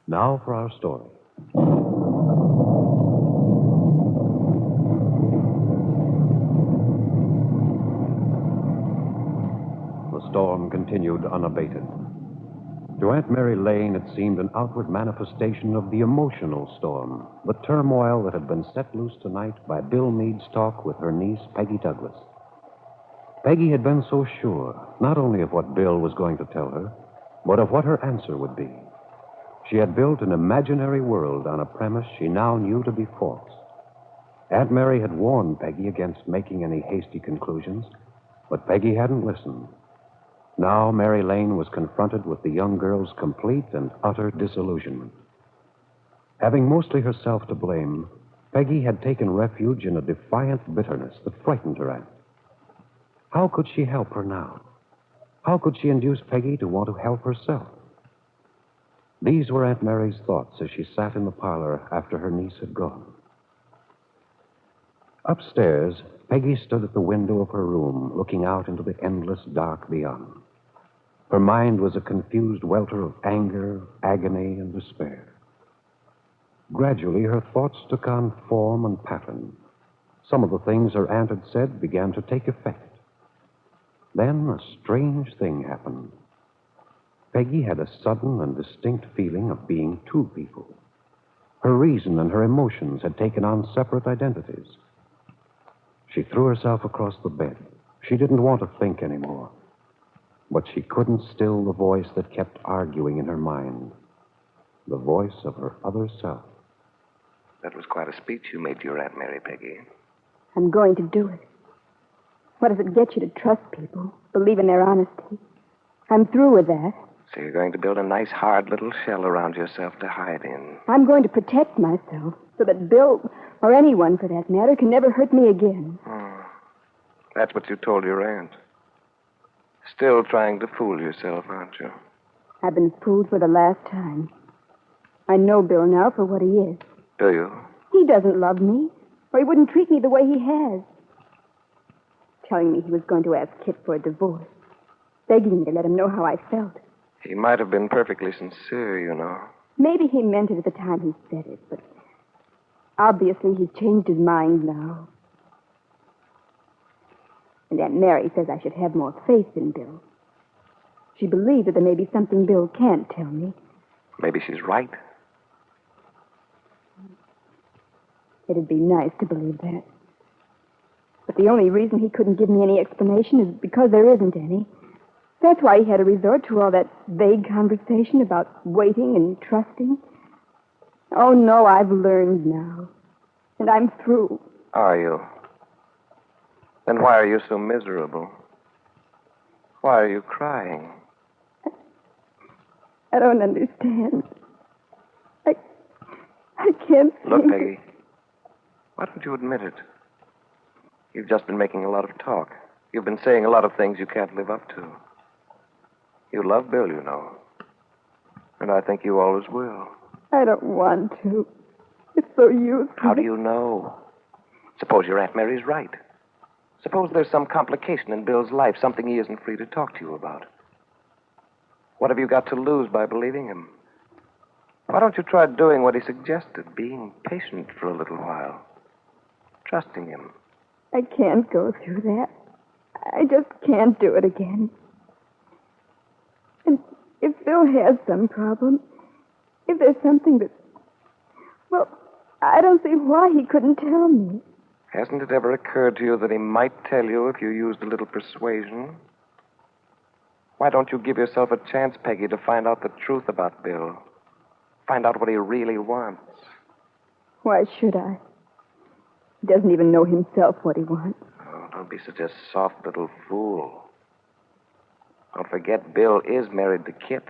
Now for our story. The storm continued unabated. To Aunt Mary Lane, it seemed an outward manifestation of the emotional storm, the turmoil that had been set loose tonight by Bill Meade's talk with her niece, Peggy Douglas. Peggy had been so sure, not only of what Bill was going to tell her, but of what her answer would be. She had built an imaginary world on a premise she now knew to be false. Aunt Mary had warned Peggy against making any hasty conclusions, but Peggy hadn't listened. Now Mary Lane was confronted with the young girl's complete and utter disillusionment. Having mostly herself to blame, Peggy had taken refuge in a defiant bitterness that frightened her aunt. How could she help her now? How could she induce Peggy to want to help herself? These were Aunt Mary's thoughts as she sat in the parlor after her niece had gone. Upstairs, Peggy stood at the window of her room, looking out into the endless dark beyond. Her mind was a confused welter of anger, agony, and despair. Gradually, her thoughts took on form and pattern. Some of the things her aunt had said began to take effect. Then a strange thing happened. Peggy had a sudden and distinct feeling of being two people. Her reason and her emotions had taken on separate identities. She threw herself across the bed. She didn't want to think anymore. But she couldn't still the voice that kept arguing in her mind. The voice of her other self. That was quite a speech you made to your Aunt Mary, Peggy. I'm going to do it. What does it get you to trust people, believe in their honesty? I'm through with that. So you're going to build a nice, hard little shell around yourself to hide in. I'm going to protect myself so that Bill, or anyone for that matter, can never hurt me again. Oh, that's what you told your aunt. Still trying to fool yourself, aren't you? I've been fooled for the last time. I know Bill now for what he is. Do you? He doesn't love me, or he wouldn't treat me the way he has. Telling me he was going to ask Kitt for a divorce. Begging me to let him know how I felt. He might have been perfectly sincere, you know. Maybe he meant it at the time he said it, but obviously he's changed his mind now. And Aunt Mary says I should have more faith in Bill. She believes that there may be something Bill can't tell me. Maybe she's right. It'd be nice to believe that. But the only reason he couldn't give me any explanation is because there isn't any. That's why he had to resort to all that vague conversation about waiting and trusting. Oh, no, I've learned now. And I'm through. Are you? Then why are you so miserable? Why are you crying? I don't understand. I can't Look, think. Peggy, why don't you admit it? You've just been making a lot of talk. You've been saying a lot of things you can't live up to. You love Bill, you know. And I think you always will. I don't want to. It's so useless. How do you know? Suppose your Aunt Mary's right. Suppose there's some complication in Bill's life, something he isn't free to talk to you about. What have you got to lose by believing him? Why don't you try doing what he suggested, being patient for a little while, trusting him? I can't go through that. I just can't do it again. And if Bill has some problem, if there's something that... Well, I don't see why he couldn't tell me. Hasn't it ever occurred to you that he might tell you if you used a little persuasion? Why don't you give yourself a chance, Peggy, to find out the truth about Bill? Find out what he really wants. Why should I? He doesn't even know himself what he wants. Oh, don't be such a soft little fool. Don't forget, Bill is married to Kitt.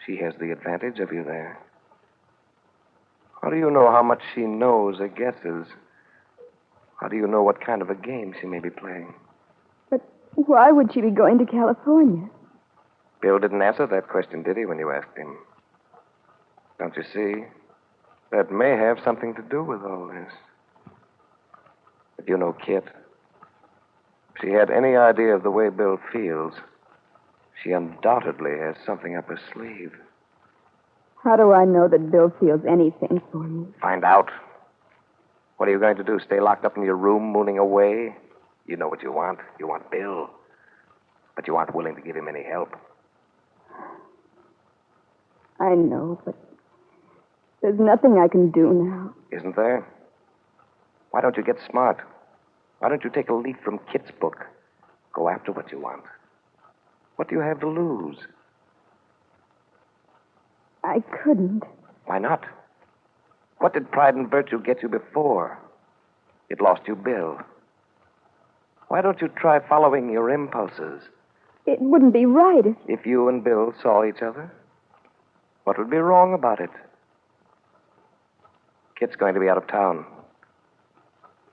She has the advantage of you there. How do you know how much she knows or guesses? How do you know what kind of a game she may be playing? But why would she be going to California? Bill didn't answer that question, did he, when you asked him? Don't you see? That may have something to do with all this. But you know Kitt. If she had any idea of the way Bill feels, she undoubtedly has something up her sleeve. How do I know that Bill feels anything for me? Find out. What are you going to do? Stay locked up in your room, mooning away? You know what you want. You want Bill. But you aren't willing to give him any help. I know, but there's nothing I can do now. Isn't there? Why don't you get smart? Why don't you take a leaf from Kitt's book? Go after what you want. What do you have to lose? I couldn't. Why not? What did pride and virtue get you before? It lost you Bill. Why don't you try following your impulses? It wouldn't be right If you and Bill saw each other? What would be wrong about it? Kitt's going to be out of town.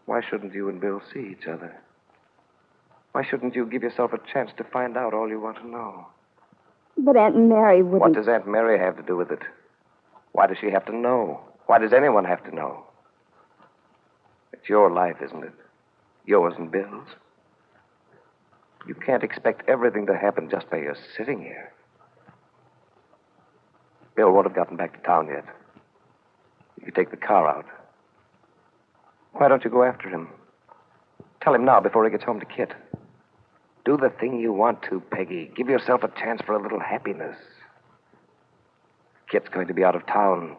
Why shouldn't you and Bill see each other? Why shouldn't you give yourself a chance to find out all you want to know? But Aunt Mary wouldn't... What does Aunt Mary have to do with it? Why does she have to know? Why does anyone have to know? It's your life, isn't it? Yours and Bill's. You can't expect everything to happen just by your sitting here. Bill won't have gotten back to town yet. You could take the car out. Why don't you go after him? Tell him now before he gets home to Kitt. Do the thing you want to, Peggy. Give yourself a chance for a little happiness. Kitt's going to be out of town.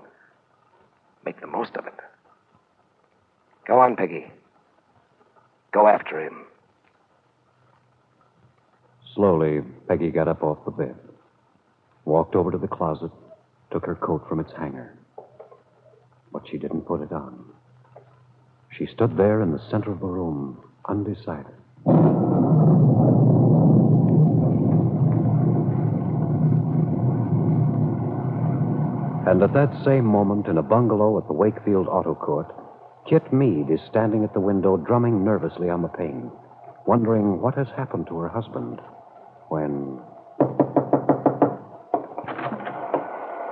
Make the most of it. Go on, Peggy. Go after him. Slowly, Peggy got up off the bed, walked over to the closet, took her coat from its hanger. But she didn't put it on. She stood there in the center of the room, undecided. And at that same moment, in a bungalow at the Wakefield Auto Court, Kitt Meade is standing at the window, drumming nervously on the pane, wondering what has happened to her husband, when...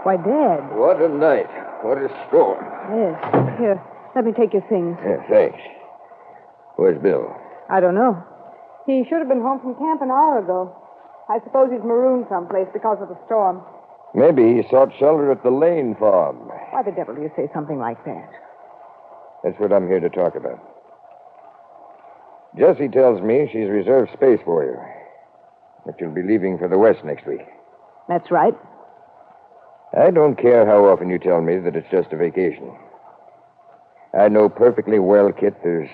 Why, Dad. What a night. What a storm. Yes. Here, let me take your things. Yeah, thanks. Where's Bill? I don't know. He should have been home from camp an hour ago. I suppose he's marooned someplace because of the storm. Maybe he sought shelter at the Lane farm. Why the devil do you say something like that? That's what I'm here to talk about. Jessie tells me she's reserved space for you. But you'll be leaving for the West next week. That's right. I don't care how often you tell me that it's just a vacation. I know perfectly well, Kitt, there's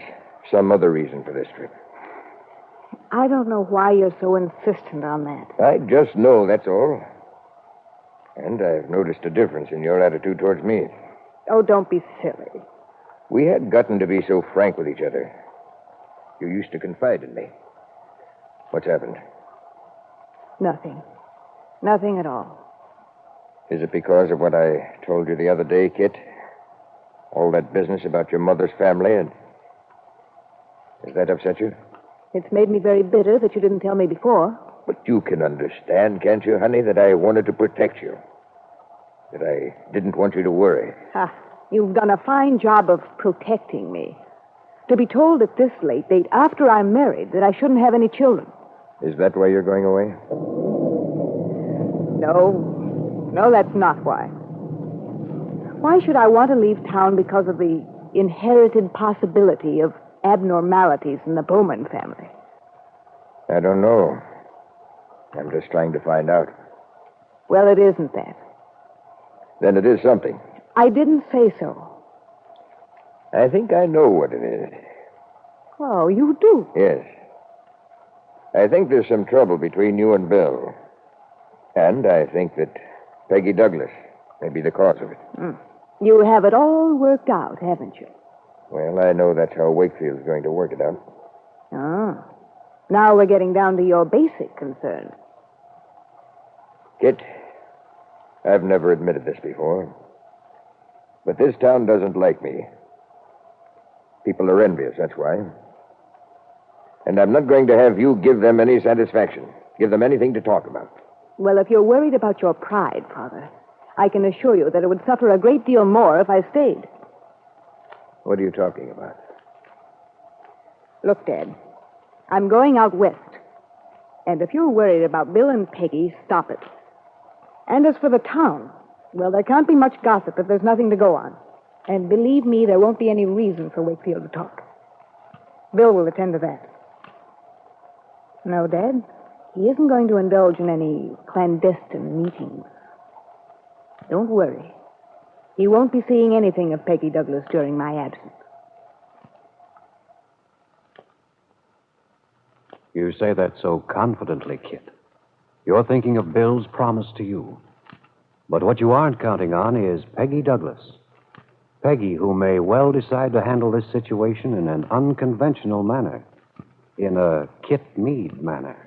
some other reason for this trip. I don't know why you're so insistent on that. I just know, that's all. And I've noticed a difference in your attitude towards me. Oh, don't be silly. We had gotten to be so frank with each other. You used to confide in me. What's happened? Nothing. Nothing at all. Is it because of what I told you the other day, Kitt? All that business about your mother's family, and has that upset you? It's made me very bitter that you didn't tell me before. But you can understand, can't you, honey, that I wanted to protect you. That I didn't want you to worry. You've done a fine job of protecting me. To be told at this late date, after I'm married, that I shouldn't have any children. Is that why you're going away? No, that's not why. Why should I want to leave town because of the inherited possibility of abnormalities in the Bowman family? I don't know. I'm just trying to find out. Well, it isn't that. Then it is something. I didn't say so. I think I know what it is. Oh, you do? Yes. I think there's some trouble between you and Bill. And I think that Peggy Douglas may be the cause of it. You have it all worked out, haven't you? Well, I know that's how Wakefield's going to work it out. Oh. Now we're getting down to your basic concerns. Kitt, I've never admitted this before, but this town doesn't like me. People are envious, that's why. And I'm not going to have you give them any satisfaction, give them anything to talk about. Well, if you're worried about your pride, Father, I can assure you that it would suffer a great deal more if I stayed. What are you talking about? Look, Dad, I'm going out west. And if you're worried about Bill and Peggy, stop it. And as for the town, Well, there can't be much gossip if there's nothing to go on. And believe me, there won't be any reason for Wakefield to talk. Bill will attend to that. No, Dad, he isn't going to indulge in any clandestine meetings. Don't worry. He won't be seeing anything of Peggy Douglas during my absence. You say that so confidently, Kitt. You're thinking of Bill's promise to you. But what you aren't counting on is Peggy Douglas. Peggy, who may well decide to handle this situation in an unconventional manner. In a Kitt Meade manner.